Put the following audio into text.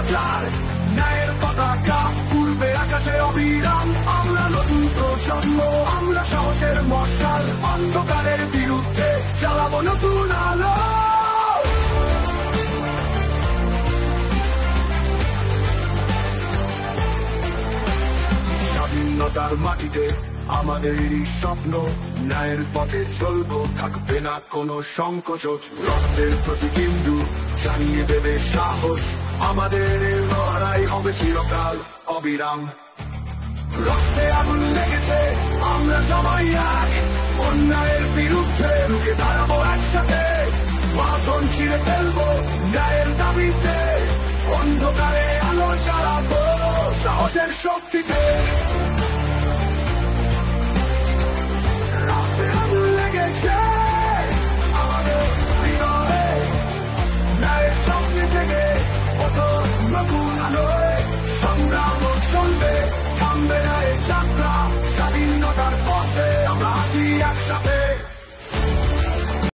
প্রচার, ন্যায়ের পতাকা উড়বে আকাশে অবিরাম। আমরা নতুন প্রজন্ম, আমরা সাহসের মশাল, অন্ধকারের বিরুদ্ধে জ্বালাবো নতুন আলো। স্বাধীনতার মাটিতে আমাদেরই স্বপ্ন, ন্যায়ের পথে চলবো, থাকবে না কোনো সংকোচ। রক্তের প্রতি বিন্দু জানিয়ে দেবে সাহস, আমাদের লড়াই হবে চিরকাল অবিরাম। রক্তে আগুন লেগেছে, আমরা সবাই এক, অন্যায়ের বিরুদ্ধে রুখে দাঁড়াবো একসাথে। বাঁধন ছিঁড়ে ফেলবো ন্যায়ের দাবিতে, অন্ধকারে আলো জ্বালাবো সাহসের শক্তিতে।